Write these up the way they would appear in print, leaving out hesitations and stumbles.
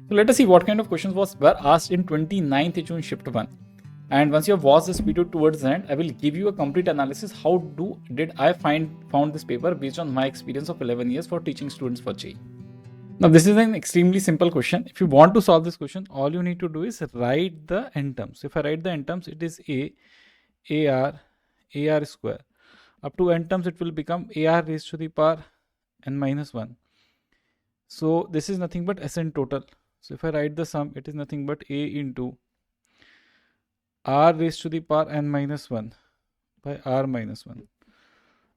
So let us see what kind of questions were asked in 29th June shift 1. And once you have watched this video towards the end, I will give you a complete analysis. How did I found this paper based on my experience of 11 years for teaching students for JEE. Now this is an extremely simple question. If you want to solve this question, all you need to do is write the n terms. If I write the n terms, it is ar square. Up to n terms, it will become ar raised to the power n minus 1. So this is nothing but Sn total. So if I write the sum, it is nothing but a into r raised to the power n minus 1 by r minus 1.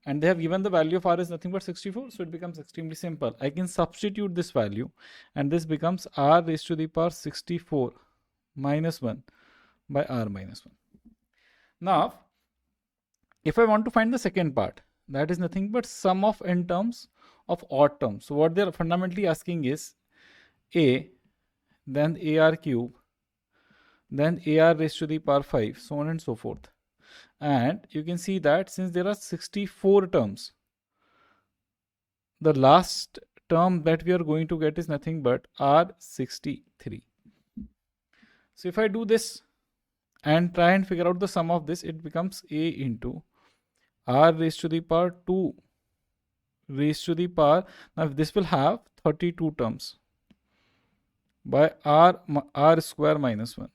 And they have given the value of r is nothing but 64. So it becomes extremely simple. I can substitute this value and this becomes r raised to the power 64 minus 1 by r minus 1. Now, if I want to find the second part, that is nothing but sum of n terms of odd terms. So what they are fundamentally asking is a, then ar cube, then ar raised to the power 5, so on and so forth. And you can see that since there are 64 terms, the last term that we are going to get is nothing but r63. So if I do this and try and figure out the sum of this, it becomes a into r raised to the power 2 raised to the power, now this will have 32 terms, by r square minus 1.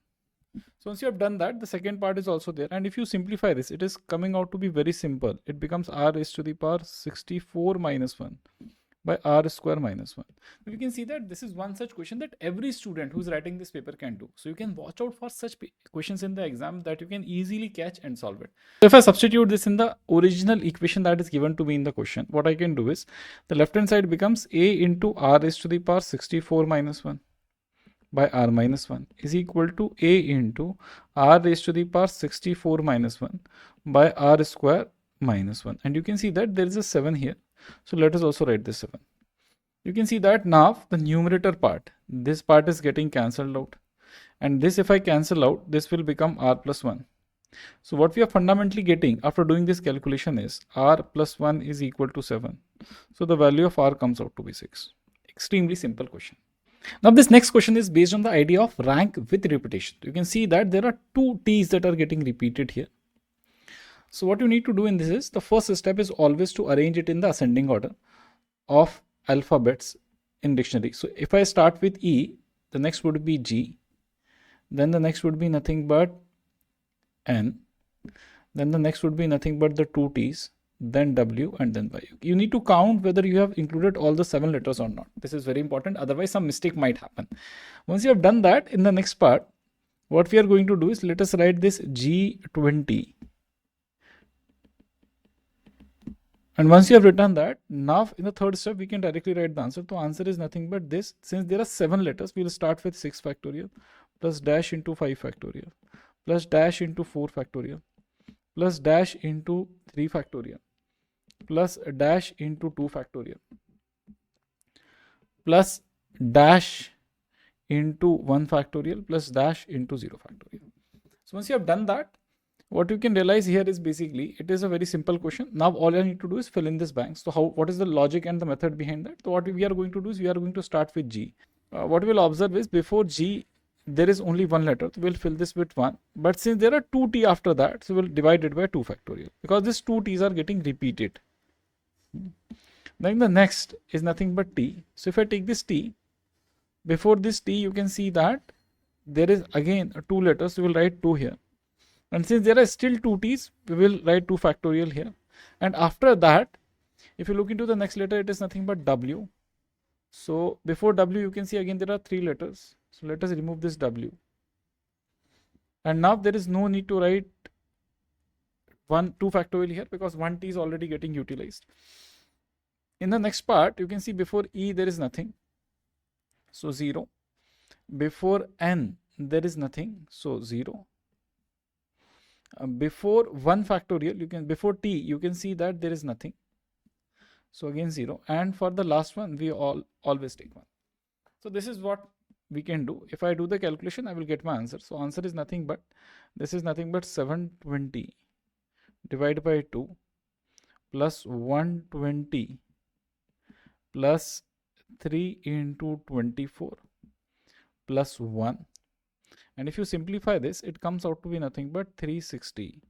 So once you have done that, the second part is also there. And if you simplify this, it is coming out to be very simple. It becomes r raised to the power 64 minus 1 by r square minus 1. So you can see that this is one such question that every student who is writing this paper can do. So you can watch out for such questions in the exam that you can easily catch and solve it. So if I substitute this in the original equation that is given to me in the question, what I can do is the left hand side becomes a into r raised to the power 64 minus 1 by r minus 1 is equal to a into r raised to the power 64 minus 1 by r square minus 1. And you can see that there is a 7 here. So let us also write this 7. You can see that now the numerator part, this part is getting cancelled out. And this, if I cancel out, this will become r plus 1. So what we are fundamentally getting after doing this calculation is r plus 1 is equal to 7. So the value of r comes out to be 6. Extremely simple question. Now this next question is based on the idea of rank with repetition. You can see that there are two t's that are getting repeated here. So what you need to do in this is, the first step is always to arrange it in the ascending order of alphabets in dictionary. So if I start with E, the next would be G, then the next would be nothing but N, then the next would be nothing but the two T's, then W, and then Y. You need to count whether you have included all the 7 letters or not. This is very important, otherwise some mistake might happen. Once you have done that, in the next part, what we are going to do is, let us write this G20. And once you have written that, now in the third step, we can directly write the answer. So answer is nothing but this. Since there are 7 letters, we will start with 6 factorial, plus dash into 5 factorial, plus dash into 4 factorial, plus dash into 3 factorial, plus dash into 2 factorial, plus dash into 1 factorial, plus dash into 0 factorial. So once you have done that, what you can realize here is basically it is a very simple question. Now all I need to do is fill in this blank. So what is the logic and the method behind that? So what we are going to do is, we are going to start with G. What we will observe is, before G there is only one letter, so we'll fill this with 1. But since there are 2 T after that, so we'll divide it by 2 factorial, because these 2 T's are getting repeated. Then the next is nothing but T. So if I take this T, before this T you can see that there is again 2 letters, so we'll write 2 here. And since there are still 2 T's, we will write 2 factorial here. And after that, if you look into the next letter, it is nothing but W. So before W, you can see again there are 3 letters. So let us remove this W. And now there is no need to write 2 factorial here, because 1 T is already getting utilized. In the next part, you can see before E there is nothing, so 0. Before N there is nothing, so 0. Before 1 factorial, before T you can see that there is nothing, so again 0. And for the last one, we always take 1. So this is what we can do. If I do the calculation, I will get my answer. So answer is nothing but, this is nothing but 720 divided by 2 plus 120 plus 3 into 24 plus 1. And if you simplify this, it comes out to be nothing but 360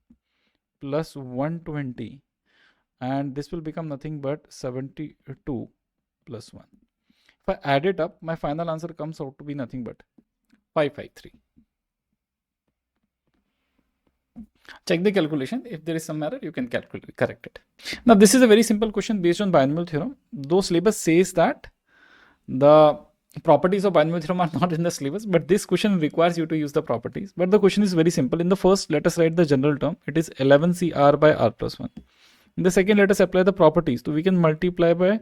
plus 120. And this will become nothing but 72 plus 1. If I add it up, my final answer comes out to be nothing but 553. Check the calculation. If there is some error, you can correct it. Now, this is a very simple question based on binomial theorem. Though syllabus says that the properties of binomial theorem are not in the syllabus, but this question requires you to use the properties. But the question is very simple. In the first, let us write the general term. It is 11CR by R plus 1. In the second, let us apply the properties. So we can multiply by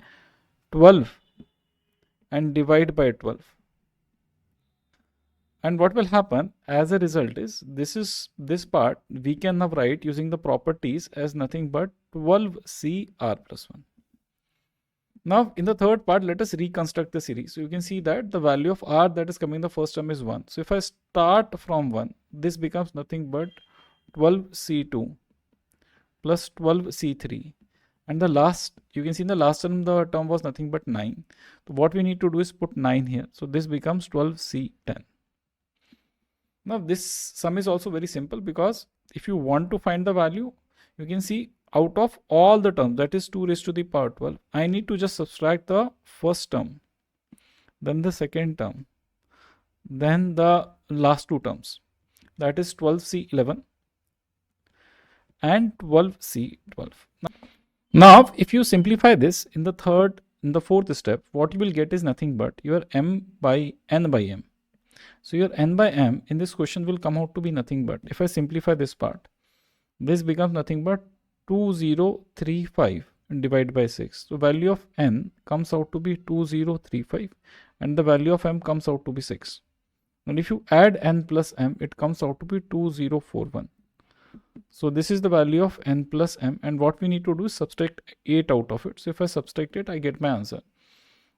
12 and divide by 12. And what will happen as a result is this part we can now write using the properties as nothing but 12CR plus 1. Now in the third part, let us reconstruct the series. So you can see that the value of R that is coming in the first term is 1. So if I start from 1, this becomes nothing but 12C2 plus 12C3. And the last, you can see in the last term, the term was nothing but 9. So what we need to do is put 9 here. So this becomes 12C10. Now this sum is also very simple, because if you want to find the value, you can see out of all the terms, that is 2 raised to the power 12, I need to just subtract the first term, then the second term, then the last two terms, that is 12C11 and 12C12. Now if you simplify this in the fourth step, what you will get is nothing but your m by n by m. So your n by m in this question will come out to be nothing but, if I simplify this part, this becomes nothing but 2035 divided by 6. So value of n comes out to be 2035 and the value of m comes out to be 6. And if you add n plus m, it comes out to be 2041. So this is the value of n plus m, and what we need to do is subtract 8 out of it. So if I subtract it, I get my answer.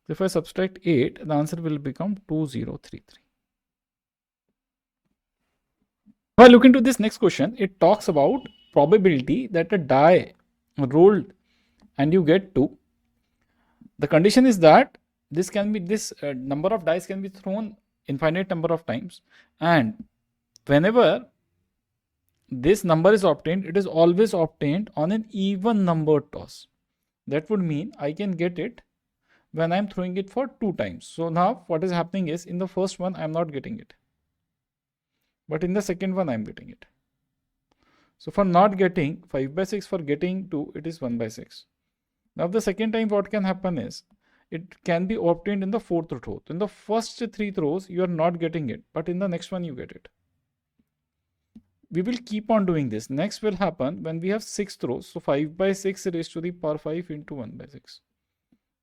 So if I subtract 8, the answer will become 2033. If I look into this next question, it talks about probability that a die rolled and you get 2. The condition is that this number of dice can be thrown infinite number of times, and whenever this number is obtained, it is always obtained on an even number toss. That would mean I can get it when I am throwing it for 2 times. So now what is happening is, in the first one I am not getting it, but in the second one I am getting it. So for not getting 5 by 6, for getting 2, it is 1 by 6. Now the second time what can happen is, it can be obtained in the fourth throw. In the first 3 throws you are not getting it, but in the next one you get it. We will keep on doing this. Next will happen when we have 6 throws. So 5 by 6 raised to the power 5 into 1 by 6.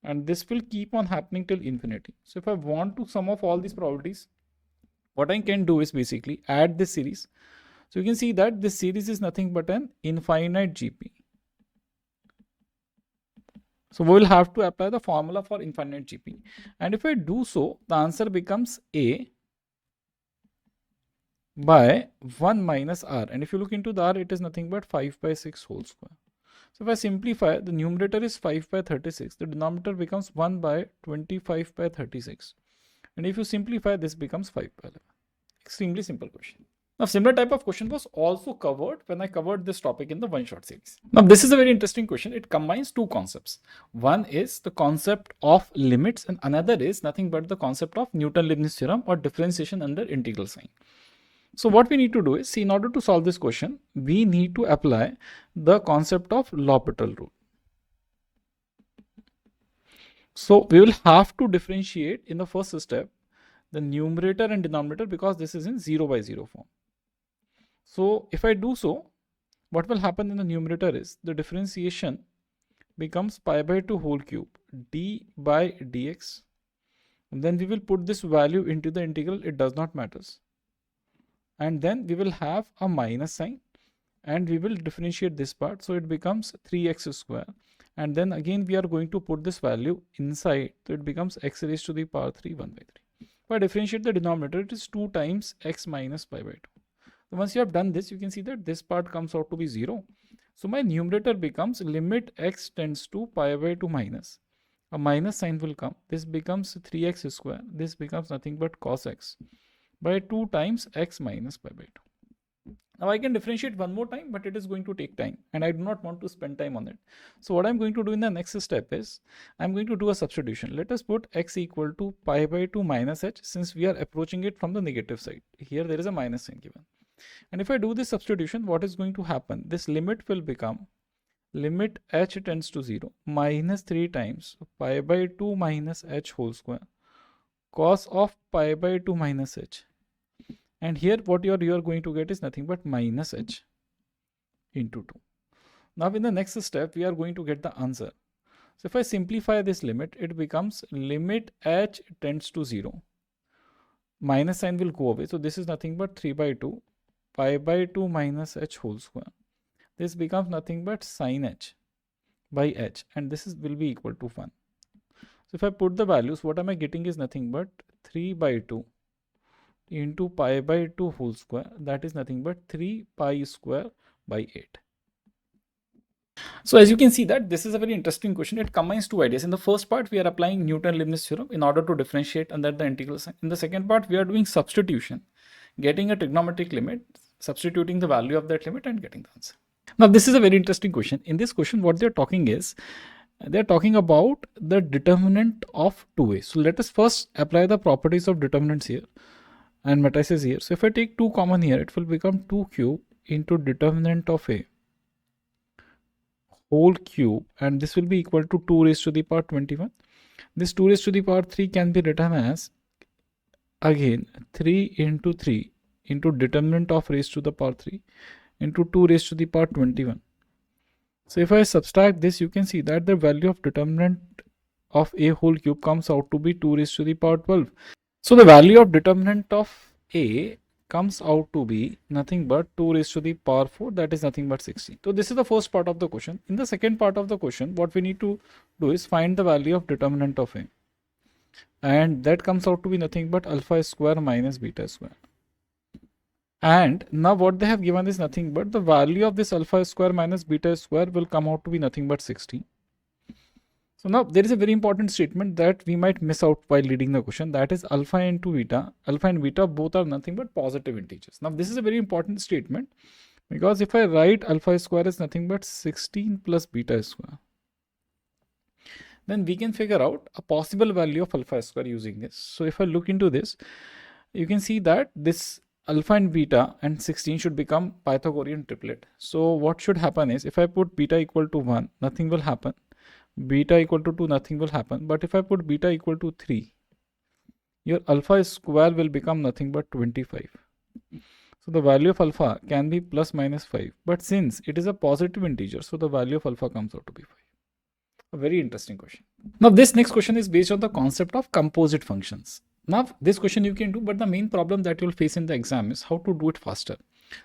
And this will keep on happening till infinity. So if I want to sum of all these probabilities, what I can do is basically add this series. So you can see that this series is nothing but an infinite GP. So we will have to apply the formula for infinite GP. And if I do so, the answer becomes A by 1 minus R. And if you look into the R, it is nothing but 5 by 6 whole square. So if I simplify, the numerator is 5 by 36. The denominator becomes 1 by 25 by 36. And if you simplify, this becomes 5 by 11. Extremely simple question. Now, similar type of question was also covered when I covered this topic in the one-shot series. Now, this is a very interesting question. It combines 2 concepts. One is the concept of limits, and another is nothing but the concept of Newton-Leibniz theorem or differentiation under integral sign. So what we need to do is, see, in order to solve this question, we need to apply the concept of L'Hopital rule. So we will have to differentiate in the first step the numerator and denominator, because this is in 0 by 0 form. So if I do so, what will happen in the numerator is the differentiation becomes pi by 2 whole cube d by dx. And then we will put this value into the integral. It does not matter. And then we will have a minus sign and we will differentiate this part. So it becomes 3x square. And then again, we are going to put this value inside. So it becomes x raised to the power 3, 1 by 3. If I differentiate the denominator, it is 2 times x minus pi by 2. So once you have done this, you can see that this part comes out to be 0. So my numerator becomes limit x tends to pi by 2 minus. a minus sign will come. This becomes 3x square. This becomes nothing but cos x by 2 times x minus pi by 2. Now I can differentiate one more time, but it is going to take time and I do not want to spend time on it. So what I'm going to do in the next step is I'm going to do a substitution. Let us put x equal to pi by 2 minus h, since we are approaching it from the negative side. Here there is a minus sign given. And if I do this substitution, what is going to happen? This limit will become limit h tends to 0 minus 3 times pi by 2 minus h whole square cos of pi by 2 minus h. And here what you are going to get is nothing but minus h into 2. Now in the next step, we are going to get the answer. So if I simplify this limit, it becomes limit h tends to 0. Minus sign will go away. So this is nothing but 3 by 2 pi by 2 minus h whole square. This becomes nothing but sin h by h, and this will be equal to 1. So if I put the values, what am I getting is nothing but 3 by 2 into pi by 2 whole square, that is nothing but 3 pi square by 8. So as you can see that this is a very interesting question. It combines two ideas. In the first part, we are applying Newton-Leibniz theorem in order to differentiate under the integral sign. In the second part, we are doing substitution, getting a trigonometric limit, substituting the value of that limit and getting the answer. Now this is a very interesting question. In this question, what they're talking is, they're talking about the determinant of 2a. So let us first apply the properties of determinants here and matrices here. So if I take 2 common here, it will become 2 cube into determinant of a whole cube, and this will be equal to 2 raised to the power 21. This 2 raised to the power 3 can be written as again 3 into 3 into determinant of raised to the power 3 into 2 raised to the power 21. So if I subtract this, you can see that the value of determinant of a whole cube comes out to be 2 raised to the power 12. So the value of determinant of a comes out to be nothing but 2 raised to the power 4, that is nothing but 16. So this is the first part of the question. In the second part of the question, what we need to do is find the value of determinant of a, and that comes out to be nothing but alpha square minus beta square. And now what they have given is nothing but the value of this alpha square minus beta square will come out to be nothing but 16. So now there is a very important statement that we might miss out while reading the question, that is alpha into beta. Alpha and beta both are nothing but positive integers. Now this is a very important statement, because if I write alpha square is nothing but 16 plus beta square, then we can figure out a possible value of alpha square using this. So if I look into this, you can see that this alpha and beta and 16 should become Pythagorean triplet. So what should happen is, if I put beta equal to 1, nothing will happen. Beta equal to 2, nothing will happen. But if I put beta equal to 3, your alpha square will become nothing but 25. So the value of alpha can be plus minus 5. But since it is a positive integer, so the value of alpha comes out to be 5. A very interesting question. Now this next question is based on the concept of composite functions. Now this question you can do, but the main problem that you'll face in the exam is how to do it faster.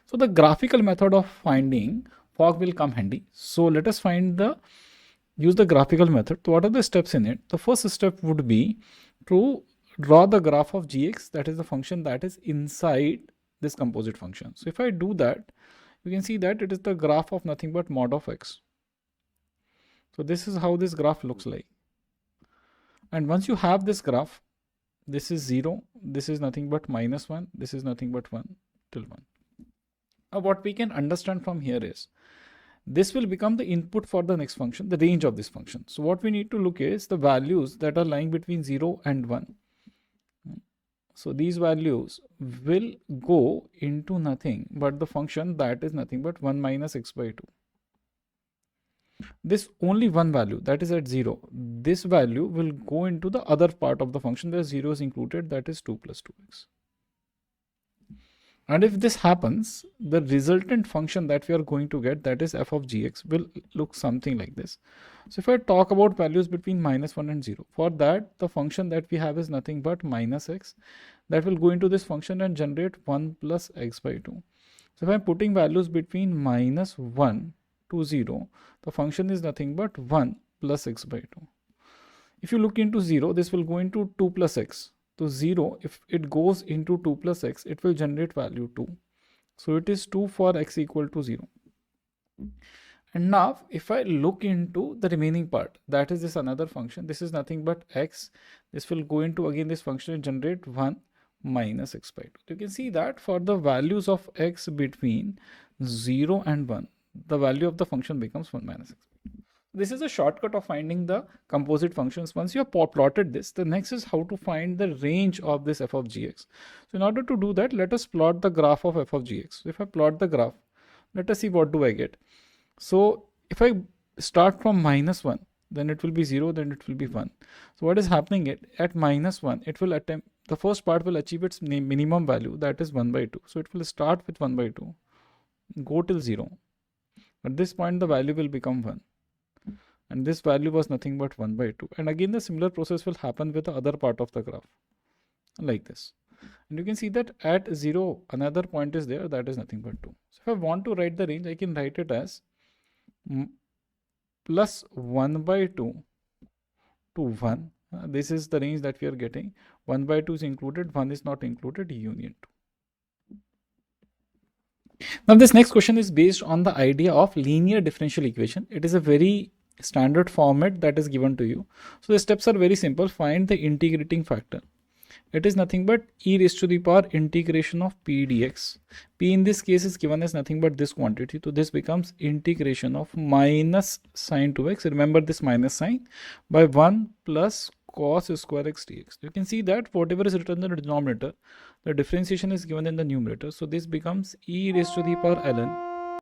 So the graphical method of finding fog will come handy. So let us use the graphical method. So what are the steps in it? The first step would be to draw the graph of gx, that is the function that is inside this composite function. So if I do that, you can see that it is the graph of nothing but mod of x. So this is how this graph looks like. And once you have this graph, this is 0, this is nothing but minus 1, this is nothing but 1 till 1. Now what we can understand from here is, this will become the input for the next function, the range of this function. So what we need to look is the values that are lying between 0 and 1. So these values will go into nothing but the function that is nothing but 1 minus x by 2. This only one value, that is at 0, this value will go into the other part of the function where 0 is included, that is 2 plus 2x. And if this happens, the resultant function that we are going to get, that is f of gx, will look something like this. So if I talk about values between minus 1 and 0, for that the function that we have is nothing but minus x, that will go into this function and generate 1 plus x by 2. So if I'm putting values between minus 1 to 0, the function is nothing but 1 plus x by 2. If you look into 0, this will go into 2 plus x. So 0, if it goes into 2 plus x, it will generate value 2. So it is 2 for x equal to 0. And now if I look into the remaining part, that is this another function, this is nothing but x. This will go into again this function and generate 1 minus x by 2. You can see that for the values of x between 0 and 1, the value of the function becomes 1 minus x. This is a shortcut of finding the composite functions. Once you have plotted this, the next is how to find the range of this f of gx. So in order to do that, let us plot the graph of f of gx. So if I plot the graph, let us see what do I get. So if I start from minus 1, then it will be 0, then it will be 1. So what is happening at minus 1, it will attempt, the first part will achieve its minimum value, that is 1 by 2. So it will start with 1 by 2, go till 0. At this point, the value will become 1. And this value was nothing but 1 by 2. And again, the similar process will happen with the other part of the graph, like this. And you can see that at 0, another point is there, that is nothing but 2. So if I want to write the range, I can write it as plus 1 by 2 to 1. This is the range that we are getting. 1 by 2 is included, 1 is not included, union 2. Now this next question is based on the idea of linear differential equation. It is a very standard format that is given to you. So the steps are very simple. Find the integrating factor. It is nothing but e raised to the power integration of p dx. P in this case is given as nothing but this quantity. So this becomes integration of minus sine 2x. Remember this minus sign, by 1 plus cos square x dx. You can see that whatever is written in the denominator, the differentiation is given in the numerator. So this becomes e raised to the power ln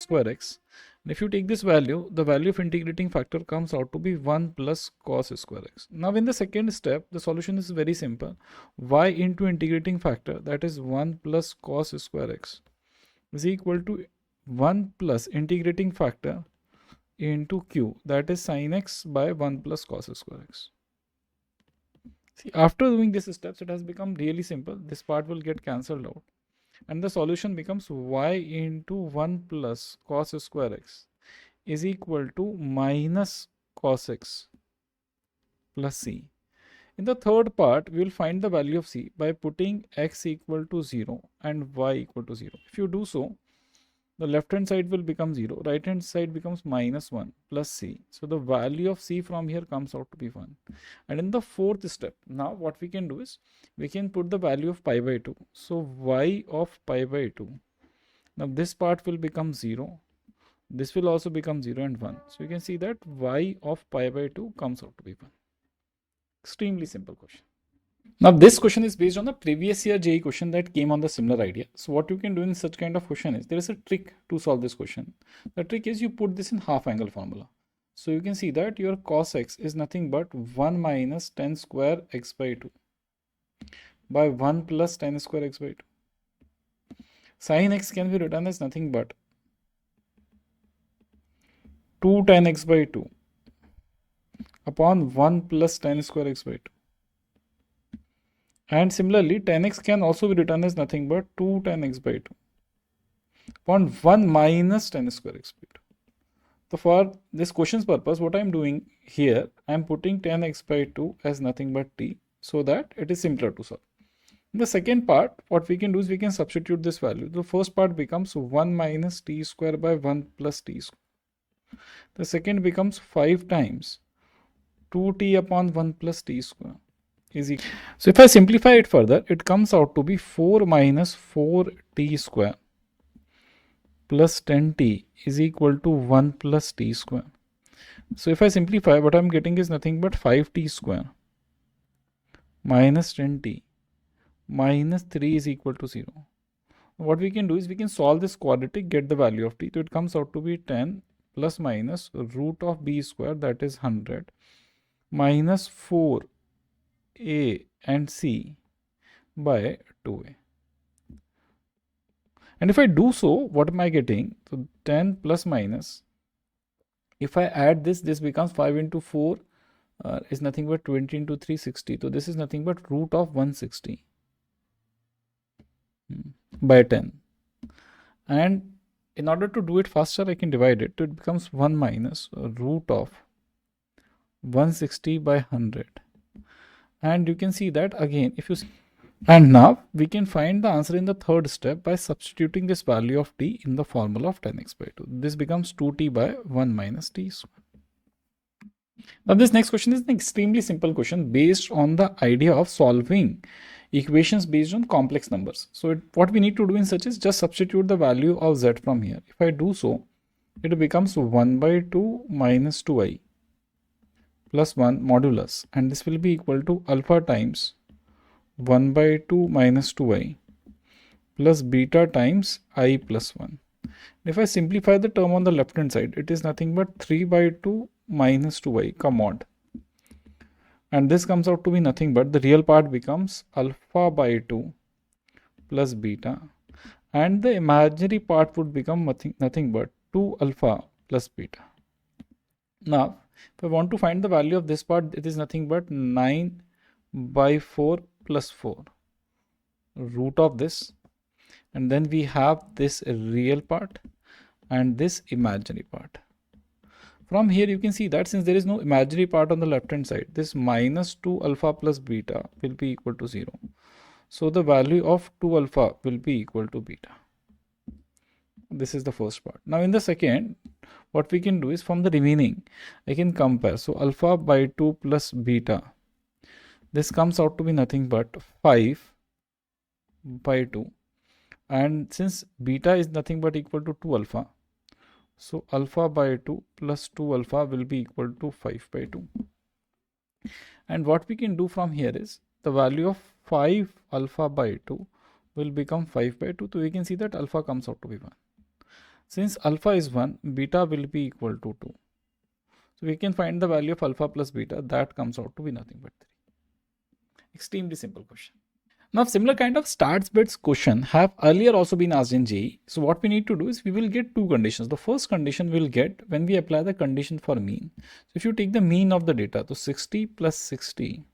square x. And if you take this value, the value of integrating factor comes out to be 1 plus cos square x. Now in the second step, the solution is very simple. Y into integrating factor, that is 1 plus cos square x, is equal to 1 plus integrating factor into q, that is sin x by 1 plus cos square x. See, after doing these steps, it has become really simple. This part will get cancelled out. And the solution becomes y into 1 plus cos square x is equal to minus cos x plus c. In the third part, we will find the value of c by putting x equal to 0 and y equal to 0. If you do so, the left hand side will become 0, right hand side becomes minus 1 plus c. So the value of c from here comes out to be 1. And in the fourth step, now what we can do is, we can put the value of pi by 2. So y of pi by 2. Now this part will become 0. This will also become 0 and 1. So you can see that y of pi by 2 comes out to be 1. Extremely simple question. Now this question is based on the previous year JEE question that came on the similar idea. So what you can do in such kind of question is, there is a trick to solve this question. The trick is you put this in half angle formula. So you can see that your cos x is nothing but 1 minus tan square x by 2 by 1 plus tan square x by 2. Sin x can be written as nothing but 2 tan x by 2 upon 1 plus tan square x by 2. And similarly, tan x can also be written as nothing but 2 tan x by 2 upon 1 minus tan square x by 2. So for this question's purpose, what I am doing here, I am putting tan x by 2 as nothing but t, so that it is simpler to solve. In the second part, what we can do is we can substitute this value. The first part becomes 1 minus t square by 1 plus t square. The second becomes 5 times 2t upon 1 plus t square is equal. So if I simplify it further, it comes out to be 4 minus 4t square plus 10t is equal to 1 plus t square. So if I simplify, what I'm getting is nothing but 5t square minus 10t minus 3 is equal to 0. What we can do is we can solve this quadratic, get the value of t. So it comes out to be 10 plus minus root of b square, that is 100, minus 4a and c by 2a. And if I do so, what am I getting? So 10 plus minus, if I add this, this becomes 5 into 4 is nothing but 20 into 3, 60. So this is nothing but root of 160 by 10. And in order to do it faster, I can divide it. So it becomes 1 minus root of 160 by 100. And you can see that again, if you see, And now we can find the answer in the third step by substituting this value of t in the formula of 10x by 2. This becomes 2t by 1 minus t square. Now this next question is an extremely simple question based on the idea of solving equations based on complex numbers. So what we need to do in such is just substitute the value of z from here. If I do so, it becomes 1 by 2 minus 2i plus 1 modulus, and this will be equal to alpha times 1 by 2 minus 2i plus beta times I plus 1. If I simplify the term on the left hand side, it is nothing but 3 by 2 minus 2i mod. And this comes out to be nothing but the real part becomes alpha by 2 plus beta. And the imaginary part would become nothing but 2 alpha plus beta. Now, if I want to find the value of this part, it is nothing but 9 by 4 plus 4 root of this, and then we have this real part and this imaginary part. From here you can see that since there is no imaginary part on the left hand side, this minus 2 alpha plus beta will be equal to 0. So the value of 2 alpha will be equal to beta. This is the first part. Now in the second, what we can do is from the remaining, I can compare. So alpha by 2 plus beta, this comes out to be nothing but 5 by 2. And since beta is nothing but equal to 2 alpha, so alpha by 2 plus 2 alpha will be equal to 5 by 2. And what we can do from here is the value of 5 alpha by 2 will become 5 by 2. So we can see that alpha comes out to be 1. Since alpha is 1, beta will be equal to 2. So we can find the value of alpha plus beta. That comes out to be nothing but 3. Extremely simple question. Now, similar kind of starts bits question have earlier also been asked in JEE. So what we need to do is we will get two conditions. The first condition we'll get when we apply the condition for mean. So if you take the mean of the data, so 60 plus 60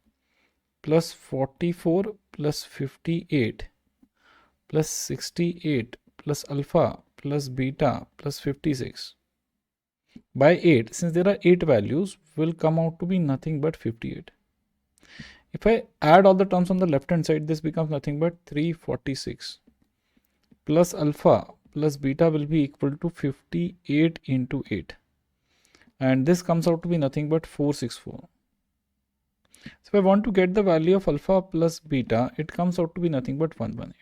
plus 44 plus 58 plus 68 plus alpha plus beta plus 56 by 8, since there are 8 values, will come out to be nothing but 58. If I add all the terms on the left hand side, this becomes nothing but 346 plus alpha plus beta will be equal to 58 into 8. And this comes out to be nothing but 464. So if I want to get the value of alpha plus beta, it comes out to be nothing but 118.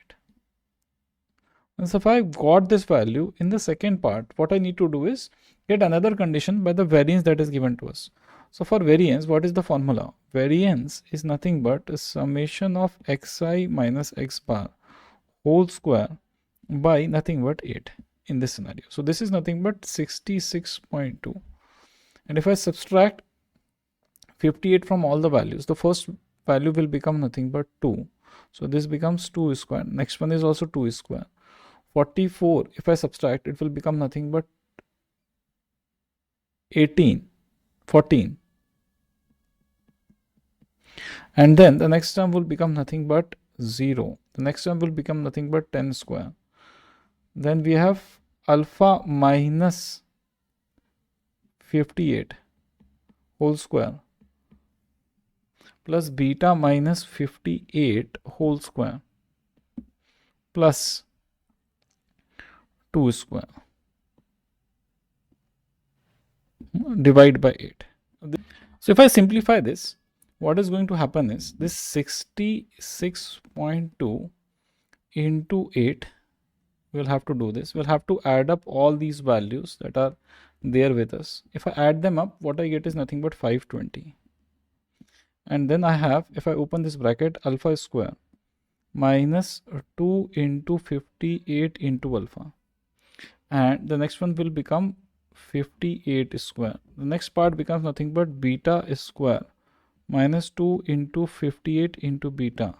And so if I got this value in the second part, what I need to do is get another condition by the variance that is given to us. So for variance, what is the formula? Variance is nothing but a summation of xi minus x bar whole square by nothing but 8 in this scenario. So this is nothing but 66.2. And if I subtract 58 from all the values, the first value will become nothing but 2. So this becomes 2 square. Next one is also 2 square. 44, if I subtract, it will become nothing but 14. And then the next term will become nothing but 0. The next term will become nothing but 10 square. Then we have alpha minus 58 whole square plus beta minus 58 whole square plus 2 square divide by 8. So if I simplify this, what is going to happen is this 66.2 into 8, we'll have to do this. We'll have to add up all these values that are there with us. If I add them up, what I get is nothing but 520. And then I have, if I open this bracket, alpha square minus 2 into 58 into alpha. And the next one will become 58 square. The next part becomes nothing but beta square minus 2 into 58 into beta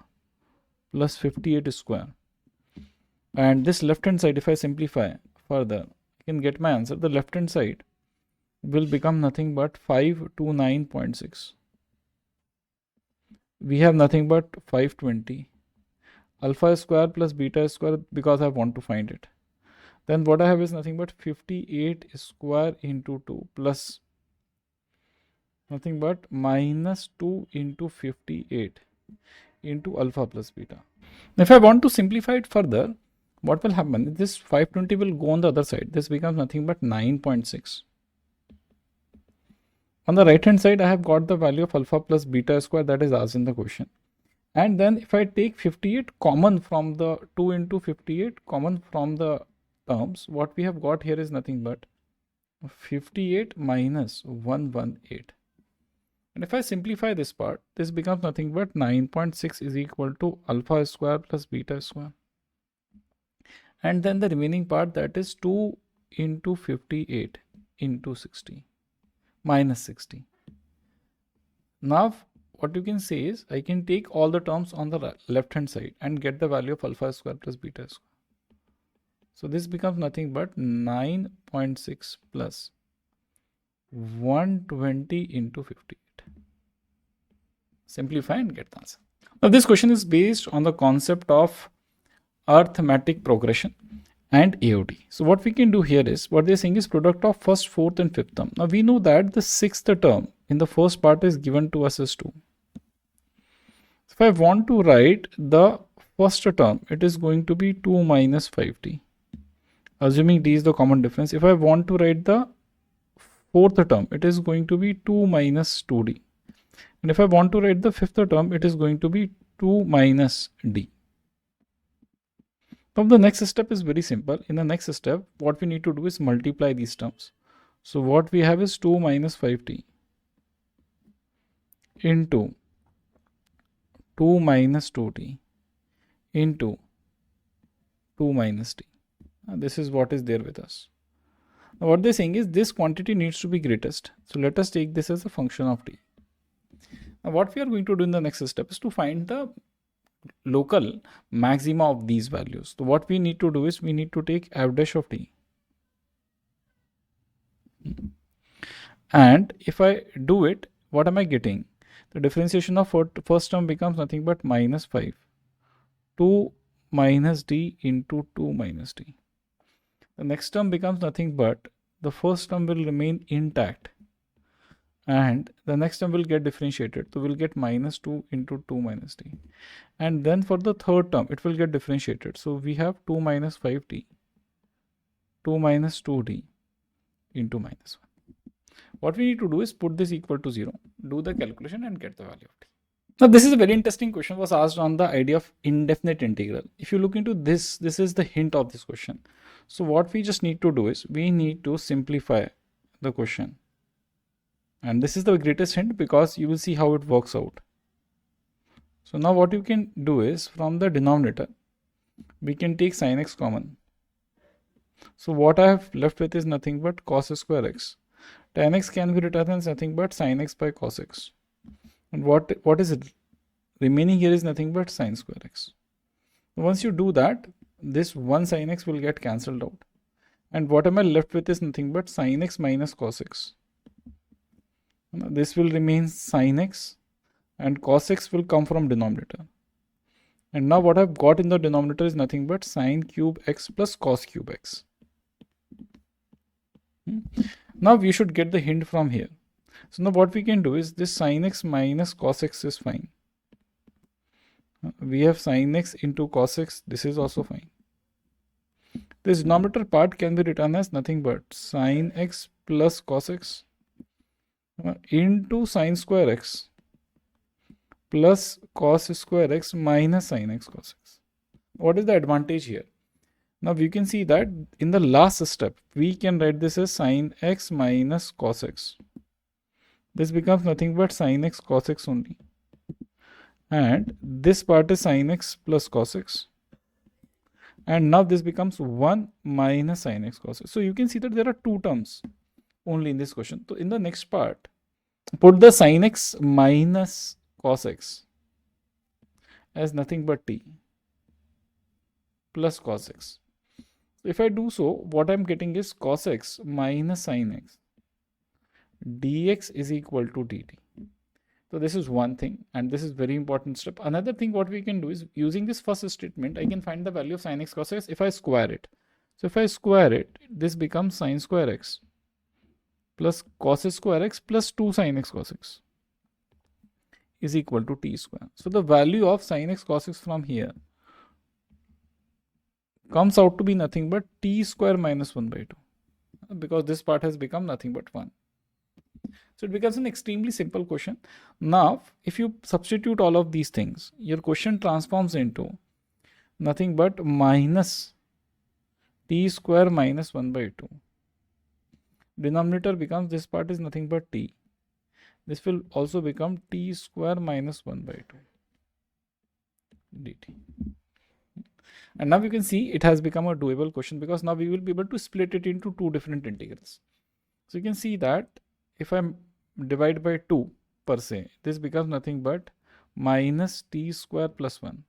plus 58 square. And this left hand side, if I simplify further, I can get my answer. The left hand side will become nothing but 529.6. We have nothing but 520. Alpha square plus beta square because I want to find it. Then what I have is nothing but 58 square into 2 plus nothing but minus 2 into 58 into alpha plus beta. If I want to simplify it further, what will happen? This 520 will go on the other side. This becomes nothing but 9.6. On the right hand side, I have got the value of alpha plus beta square that is asked in the question. And then if I take 58 common from the 2 into 58 common from the terms, what we have got here is nothing but 58 minus 118. And if I simplify this part, this becomes nothing but 9.6 is equal to alpha square plus beta square. And then the remaining part, that is 2 into 58 into 60 minus 60. Now what you can say is I can take all the terms on the left hand side and get the value of alpha square plus beta square. So this becomes nothing but 9.6 plus 120 into 58. Simplify and get the answer. Now this question is based on the concept of arithmetic progression and AOD. So what we can do here is, what they're saying is product of first, fourth and fifth term. Now we know that the sixth term in the first part is given to us as 2. If I want to write the first term, it is going to be 2 minus 5t. Assuming d is the common difference. If I want to write the fourth term, it is going to be 2 minus 2d. And if I want to write the fifth term, it is going to be 2 minus d. Now the next step is very simple. In the next step, what we need to do is multiply these terms. So what we have is 2 minus 5t into 2 minus 2t into 2 minus t. This is what is there with us. Now what they're saying is this quantity needs to be greatest. So let us take this as a function of t. Now what we are going to do in the next step is to find the local maxima of these values. So what we need to do is we need to take f dash of t. And if I do it, what am I getting? The differentiation of first term becomes nothing but minus 5. 2 minus d into 2 minus d. The next term becomes nothing but the first term will remain intact and the next term will get differentiated. So we'll get minus 2 into 2 minus d. And then for the third term, it will get differentiated. So we have 2 minus 5t, 2 minus 2d into minus 1. What we need to do is put this equal to 0, do the calculation and get the value of t. Now this is a very interesting question, was asked on the idea of indefinite integral. If you look into this, this is the hint of this question. So what we just need to do is we need to simplify the question. And this is the greatest hint because you will see how it works out. So now what you can do is from the denominator, we can take sin x common. So what I have left with is nothing but cos square x. Tan x can be written as nothing but sin x by cos x. And what is it? Remaining here is nothing but sin square x. Once you do that, this 1 sin x will get cancelled out. And what am I left with is nothing but sin x minus cos x. This will remain sin x and cos x will come from denominator. And now what I've got in the denominator is nothing but sin cube x plus cos cube x. Now we should get the hint from here. So now what we can do is this sin x minus cos x is fine. We have sin x into cos x. This is also fine. This denominator part can be written as nothing but sin x plus cos x into sin square x plus cos square x minus sin x cos x. What is the advantage here? Now we can see that in the last step, we can write this as sin x minus cos x. This becomes nothing but sin x cos x only. And this part is sin x plus cos x. And now this becomes 1 minus sin x cos x. So you can see that there are two terms only in this question. So in the next part, put the sin x minus cos x as nothing but t plus cos x. So if I do so, what I'm getting is cos x minus sin x dx is equal to dt. So this is one thing, and this is very important step. Another thing what we can do is using this first statement, I can find the value of sin x cos x if I square it. So if I square it, this becomes sin square x plus cos square x plus 2 sin x cos x is equal to t square. So the value of sin x cos x from here comes out to be nothing but t square minus 1 by 2, because this part has become nothing but 1. So it becomes an extremely simple question. Now, if you substitute all of these things, your question transforms into nothing but minus t square minus 1 by 2. Denominator becomes, this part is nothing but t. This will also become t square minus 1 by 2 dt. And now you can see it has become a doable question, because now we will be able to split it into two different integrals. So you can see that if I divide by 2 per se, this becomes nothing but minus t square plus 1.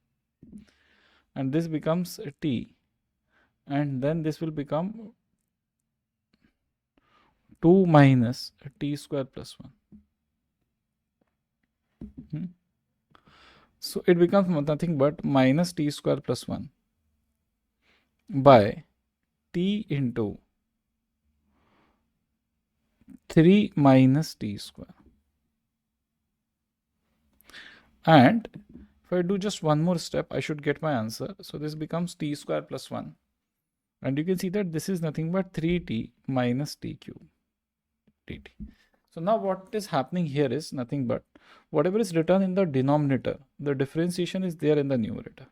And this becomes t. And then this will become 2 minus t square plus 1. So it becomes nothing but minus t square plus 1 by t into 3 minus t square. And if I do just one more step, I should get my answer. So this becomes t square plus 1. And you can see that this is nothing but 3t minus t cube dt. So now what is happening here is nothing but whatever is written in the denominator, the differentiation is there in the numerator.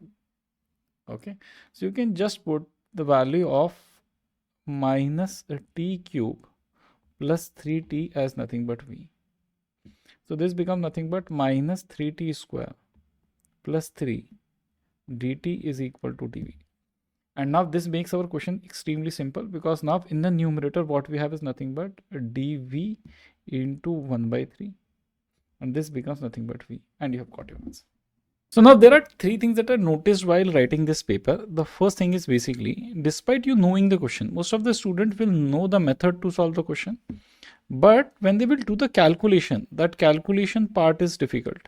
Okay. So you can just put the value of minus t cube plus 3t as nothing but v. So this becomes nothing but minus 3t square plus 3 dt is equal to dv. And now this makes our question extremely simple, because now in the numerator what we have is nothing but dv into 1 by 3. And this becomes nothing but v. And you have got your answer. So now there are three things that I noticed while writing this paper. The first thing is basically, despite you knowing the question, most of the students will know the method to solve the question. But when they will do the calculation, that calculation part is difficult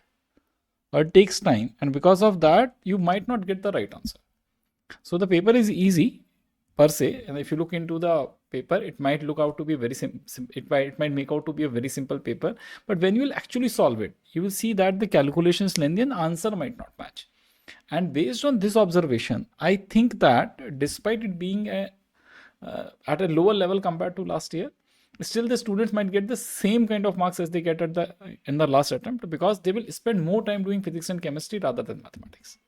or it takes time. And because of that, you might not get the right answer. So the paper is easy per se. And if you look into the paper, it might look out to be very it might make out to be a very simple paper. But when you will actually solve it, you will see that the calculation is lengthy and answer might not match. And based on this observation, I think that despite it being at a lower level compared to last year, still the students might get the same kind of marks as they get in the last attempt, because they will spend more time doing physics and chemistry rather than mathematics.